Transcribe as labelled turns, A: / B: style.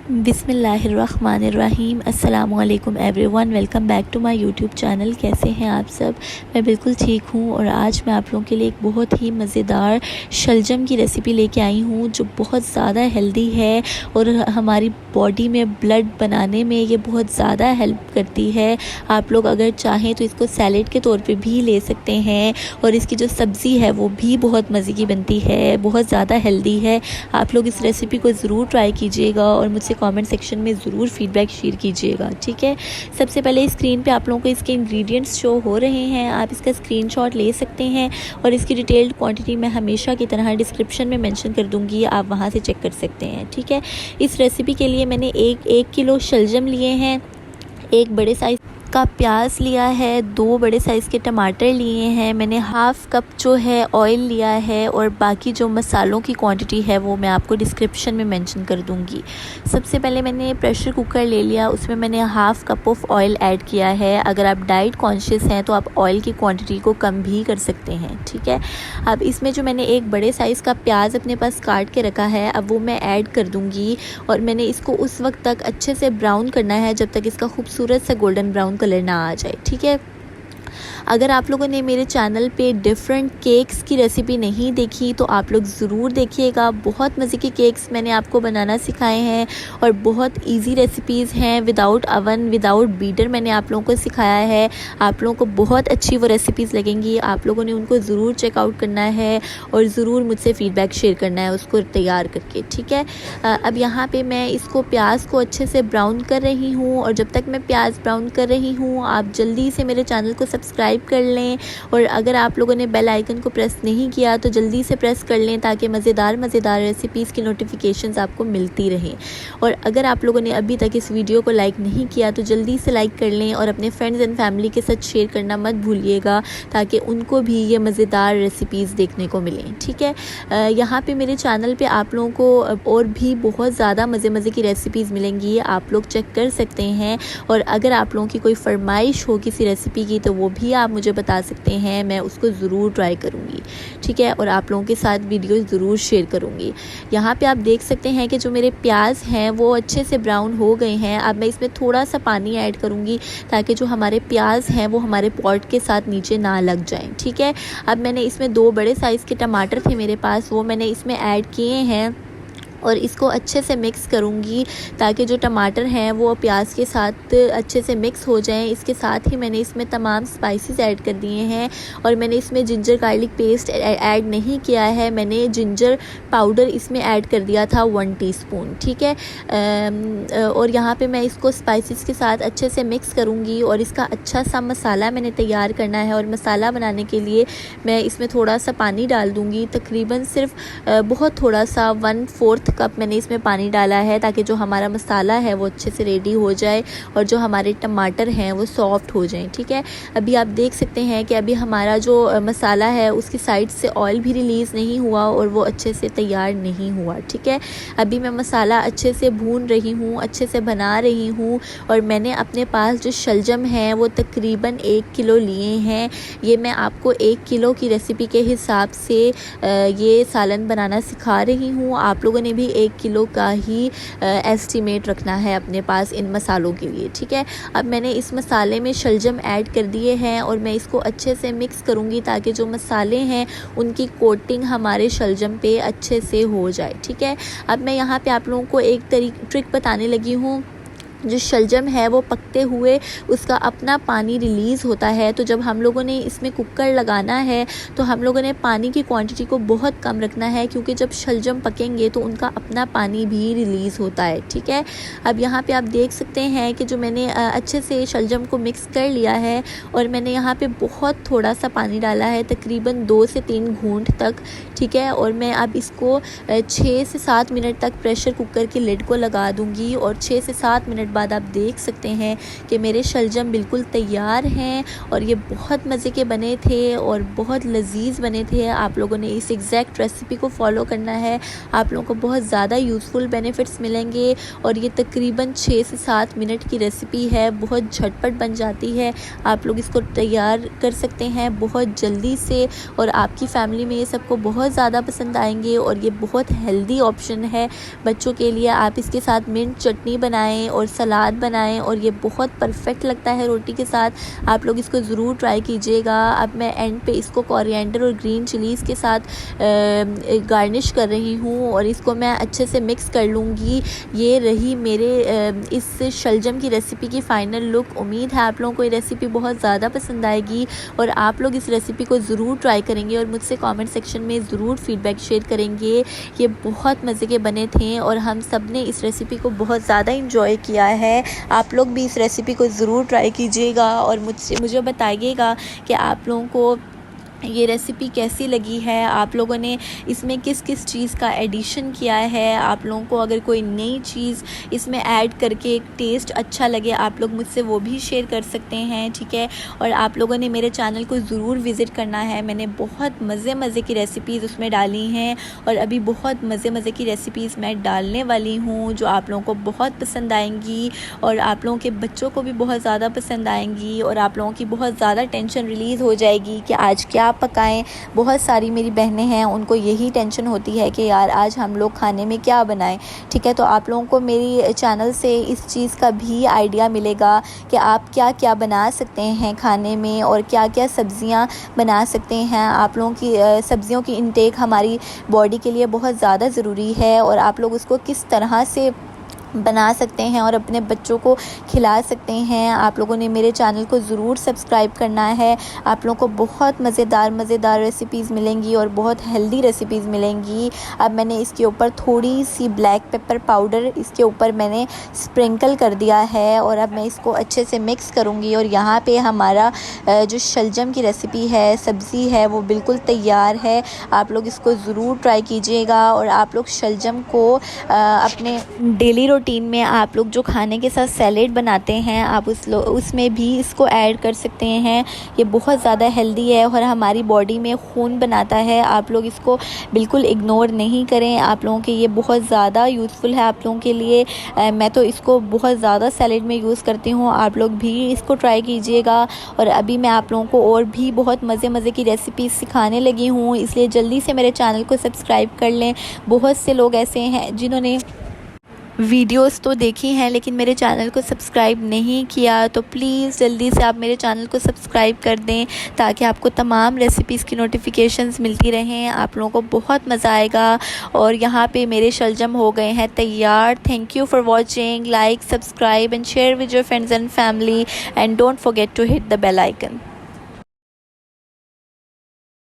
A: बिस्मिल्लाहिर्रहमानिर्रहीम। अस्सलामुअलैकुम everyone, welcome back to my YouTube channel. कैसे हैं आप सब? मैं बिल्कुल ठीक हूँ और आज मैं आप लोगों के लिए एक बहुत ही मज़ेदार शलजम की रेसिपी लेके आई हूँ जो बहुत ज़्यादा हेल्दी है और हमारी बॉडी में ब्लड बनाने में ये बहुत ज़्यादा हेल्प करती है। आप लोग अगर चाहें तो इसको सैलेड के तौर पर भी ले सकते हैं और इसकी जो सब्ज़ी है वो भी बहुत मज़े की बनती है, बहुत ज़्यादा हेल्दी है। आप लोग इस रेसिपी को ज़रूर ट्राई कीजिएगा और मुझसे कमेंट सेक्शन में ज़रूर फीडबैक शेयर कीजिएगा, ठीक है। सबसे पहले स्क्रीन पे आप लोगों को इसके इंग्रेडिएंट्स शो हो रहे हैं, आप इसका स्क्रीनशॉट ले सकते हैं और इसकी डिटेल्ड क्वांटिटी मैं हमेशा की तरह डिस्क्रिप्शन में मेंशन कर दूंगी, आप वहां से चेक कर सकते हैं, ठीक है। इस रेसिपी के लिए मैंने एक किलो शलजम लिए हैं, एक बड़े साइज़ का प्याज लिया है, 2 बड़े साइज़ के टमाटर लिए हैं, मैंने हाफ़ कप जो है ऑयल लिया है और बाकी जो मसालों की क्वांटिटी है वो मैं आपको डिस्क्रिप्शन में मेंशन कर दूंगी। सबसे पहले मैंने प्रेशर कुकर ले लिया, उसमें मैंने half cup of oil add किया है। अगर आप डाइट कॉन्शियस हैं तो आप ऑयल की क्वांटिटी को कम भी कर सकते हैं, ठीक है। अब इसमें जो मैंने एक बड़े साइज़ का प्याज अपने पास काट के रखा है, अब वो मैं ऐड कर दूँगी और मैंने इसको उस वक्त तक अच्छे से ब्राउन करना है जब तक इसका खूबसूरत सा गोल्डन ब्राउन कलर ना आ जाए, ठीक है। अगर आप लोगों ने मेरे चैनल पे डिफरेंट केक्स की रेसिपी नहीं देखी तो आप लोग ज़रूर देखिएगा। बहुत मज़े के केक्स मैंने आपको बनाना सिखाए हैं और बहुत इजी रेसिपीज़ हैं, विदाउट अवन विदाउट बीटर मैंने आप लोगों को सिखाया है। आप लोगों को बहुत अच्छी वो रेसिपीज़ लगेंगी, आप लोगों ने उनको ज़रूर चेकआउट करना है और ज़रूर मुझसे फ़ीडबैक शेयर करना है उसको तैयार करके, ठीक है। अब यहाँ पर मैं इसको प्याज को अच्छे से ब्राउन कर रही हूँ और जब तक मैं प्याज ब्राउन कर रही हूँ आप जल्दी से मेरे चैनल को सब्सक्राइब कर लें और अगर आप लोगों ने बेल आइकन को प्रेस नहीं किया तो जल्दी से प्रेस कर लें ताकि मज़ेदार रेसिपीज़ की नोटिफिकेशंस आपको मिलती रहें। और अगर आप लोगों ने अभी तक इस वीडियो को लाइक नहीं किया तो जल्दी से लाइक कर लें और अपने फ्रेंड्स एंड फैमिली के साथ शेयर करना मत भूलिएगा ताकि उनको भी ये मज़ेदार रेसिपीज़ देखने को मिलें, ठीक है। यहाँ पे मेरे चैनल पे आप लोगों को और भी बहुत ज़्यादा मज़े की रेसिपीज़ मिलेंगी, आप लोग चेक कर सकते हैं। और अगर आप लोगों की कोई फरमाइश हो किसी रेसिपी की तो वो भी आप मुझे बता सकते हैं, मैं उसको ज़रूर ट्राई करूँगी, ठीक है। और आप लोगों के साथ वीडियो ज़रूर शेयर करूँगी। यहाँ पे आप देख सकते हैं कि जो मेरे प्याज हैं वो अच्छे से ब्राउन हो गए हैं। अब मैं इसमें थोड़ा सा पानी ऐड करूँगी ताकि जो हमारे प्याज हैं वो हमारे पॉट के साथ नीचे ना लग जाएं, ठीक है। अब मैंने इसमें 2 बड़े साइज़ के टमाटर थे मेरे पास, वो मैंने इसमें ऐड किए हैं और इसको अच्छे से मिक्स करूँगी ताकि जो टमाटर हैं वो प्याज के साथ अच्छे से मिक्स हो जाएं। इसके साथ ही मैंने इसमें तमाम स्पाइसेस ऐड कर दिए हैं और मैंने इसमें जिंजर गार्लिक पेस्ट ऐड नहीं किया है, मैंने जिंजर पाउडर इसमें ऐड कर दिया था 1 टीस्पून, ठीक है। और यहाँ पे मैं इसको स्पाइसेस के साथ अच्छे से मिक्स करूँगी और इसका अच्छा सा मसाला मैंने तैयार करना है। और मसाला बनाने के लिए मैं इसमें थोड़ा सा पानी डाल दूँगी, तकरीबन सिर्फ बहुत थोड़ा सा 1/4 कप मैंने इसमें पानी डाला है ताकि जो हमारा मसाला है वो अच्छे से रेडी हो जाए और जो हमारे टमाटर हैं वो सॉफ्ट हो जाएं, ठीक है। अभी आप देख सकते हैं कि अभी हमारा जो मसाला है उसकी साइड से ऑयल भी रिलीज़ नहीं हुआ और वो अच्छे से तैयार नहीं हुआ, ठीक है। अभी मैं मसाला अच्छे से भून रही हूँ, अच्छे से बना रही हूँ और मैंने अपने पास जो शलजम है वो तकरीबन 1 किलो लिए हैं। ये मैं आपको 1 किलो की रेसिपी के हिसाब से ये सालन बनाना सिखा रही हूँ। आप लोगों ने भी 1 किलो का ही एस्टीमेट रखना है अपने पास इन मसालों के लिए, ठीक है। अब मैंने इस मसाले में शलजम ऐड कर दिए हैं और मैं इसको अच्छे से मिक्स करूँगी ताकि जो मसाले हैं उनकी कोटिंग हमारे शलजम पे अच्छे से हो जाए, ठीक है। अब मैं यहाँ पे आप लोगों को एक ट्रिक बताने लगी हूँ। जो शलजम है वो पकते हुए उसका अपना पानी रिलीज़ होता है, तो जब हम लोगों ने इसमें कुकर लगाना है तो हम लोगों ने पानी की क्वांटिटी को बहुत कम रखना है क्योंकि जब शलजम पकेंगे तो उनका अपना पानी भी रिलीज़ होता है, ठीक है। अब यहाँ पे आप देख सकते हैं कि जो मैंने अच्छे से शलजम को मिक्स कर लिया है और मैंने यहाँ पे बहुत थोड़ा सा पानी डाला है, तकरीबन 2 से 3 घूंट तक, ठीक है। और मैं अब इसको 6 से 7 मिनट तक प्रेशर कुकर की लिड को लगा दूँगी और 6 से 7 मिनट मिनट बाद आप देख सकते हैं कि मेरे शलजम बिल्कुल तैयार हैं और ये बहुत मज़े के बने थे और बहुत लजीज बने थे। आप लोगों ने इस एग्जैक्ट रेसिपी को फॉलो करना है, आप लोगों को बहुत ज़्यादा यूज़फुल बेनिफिट्स मिलेंगे। और ये तकरीबन 6 से 7 मिनट की रेसिपी है, बहुत झटपट बन जाती है। आप लोग इसको तैयार कर सकते हैं बहुत जल्दी से और आपकी फ़ैमिली में ये सबको बहुत ज़्यादा पसंद आएंगे। और ये बहुत हेल्दी ऑप्शन है बच्चों के लिए। आप इसके साथ मिंट चटनी बनाएं और सलाद बनाएं और ये बहुत परफेक्ट लगता है रोटी के साथ। आप लोग इसको ज़रूर ट्राई कीजिएगा। अब मैं एंड पे इसको कोरिएंडर और ग्रीन चिलीज़ के साथ गार्निश कर रही हूँ और इसको मैं अच्छे से मिक्स कर लूँगी। ये रही मेरे इस शलजम की रेसिपी की फ़ाइनल लुक। उम्मीद है आप लोगों को ये रेसिपी बहुत ज़्यादा पसंद आएगी और आप लोग इस रेसिपी को ज़रूर ट्राई करेंगे और मुझसे कमेंट सेक्शन में ज़रूर फीडबैक शेयर करेंगे। ये बहुत मज़े के बने थे और हम सब ने इस रेसिपी को बहुत ज़्यादा इंजॉय किया है। आप लोग भी इस रेसिपी को ज़रूर ट्राई कीजिएगा और मुझे बताइएगा कि आप लोगों को ये रेसिपी कैसी लगी है, आप लोगों ने इसमें किस किस चीज़ का एडिशन किया है। आप लोगों को अगर कोई नई चीज़ इसमें ऐड करके एक टेस्ट अच्छा लगे, आप लोग मुझसे वो भी शेयर कर सकते हैं, ठीक है। और आप लोगों ने मेरे चैनल को ज़रूर विज़िट करना है। मैंने बहुत मज़े की रेसिपीज़ उसमें डाली हैं और अभी बहुत मज़े की रेसिपीज़ मैं डालने वाली हूँ जो आप लोगों को बहुत पसंद आएंगी और आप लोगों के बच्चों को भी बहुत ज़्यादा पसंद आएंगी और आप लोगों की बहुत ज़्यादा टेंशन रिलीज़ हो जाएगी कि आज क्या पकाएं। बहुत सारी मेरी बहनें हैं, उनको यही टेंशन होती है कि यार आज हम लोग खाने में क्या बनाएं, ठीक है। तो आप लोगों को मेरी चैनल से इस चीज़ का भी आइडिया मिलेगा कि आप क्या क्या बना सकते हैं खाने में और क्या क्या सब्ज़ियां बना सकते हैं। आप लोगों की सब्ज़ियों की इंटेक हमारी बॉडी के लिए बहुत ज़्यादा ज़रूरी है और आप लोग उसको किस तरह से बना सकते हैं और अपने बच्चों को खिला सकते हैं। आप लोगों ने मेरे चैनल को ज़रूर सब्सक्राइब करना है। आप लोगों को बहुत मज़ेदार रेसिपीज़ मिलेंगी और बहुत हेल्दी रेसिपीज़ मिलेंगी। अब मैंने इसके ऊपर थोड़ी सी ब्लैक पेपर पाउडर इसके ऊपर मैंने स्प्रिंकल कर दिया है और अब मैं इसको अच्छे से मिक्स करूँगी। और यहाँ पे हमारा जो शलजम की रेसिपी है, सब्ज़ी है, वो बिल्कुल तैयार है। आप लोग इसको ज़रूर ट्राई कीजिएगा और आप लोग शलजम को अपने डेली रूटीन में आप लोग जो खाने के साथ सैलेड बनाते हैं, आप उसमें भी इसको ऐड कर सकते हैं। ये बहुत ज़्यादा हेल्दी है और हमारी बॉडी में खून बनाता है। आप लोग इसको बिल्कुल इग्नोर नहीं करें, आप लोगों के ये बहुत ज़्यादा यूज़फुल है आप लोगों के लिए। मैं तो इसको बहुत ज़्यादा सैलेड में यूज़ करती हूँ, आप लोग भी इसको ट्राई कीजिएगा। और अभी मैं आप लोगों को और भी बहुत मज़े की रेसिपी सिखाने लगी हूँ, इसलिए जल्दी से मेरे चैनल को सब्सक्राइब कर लें। बहुत से लोग ऐसे हैं जिन्होंने वीडियोस तो देखी हैं लेकिन मेरे चैनल को सब्सक्राइब नहीं किया, तो प्लीज़ जल्दी से आप मेरे चैनल को सब्सक्राइब कर दें ताकि आपको तमाम रेसिपीज़ की नोटिफिकेशंस मिलती रहें। आप लोगों को बहुत मज़ा आएगा। और यहाँ पे मेरे शलजम हो गए हैं तैयार। Thank you for watching. Like, subscribe and share with your friends and family and don't forget to hit the bell icon.